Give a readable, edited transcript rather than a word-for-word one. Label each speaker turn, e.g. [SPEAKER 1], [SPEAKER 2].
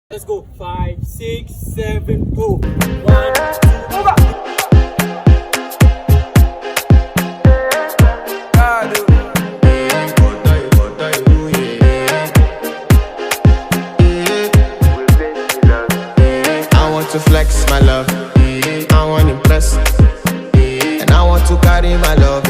[SPEAKER 1] Let's go. 5, 6, 7, go. 1, 2, over.
[SPEAKER 2] I want to flex my love, I want to impress, and I want to carry my love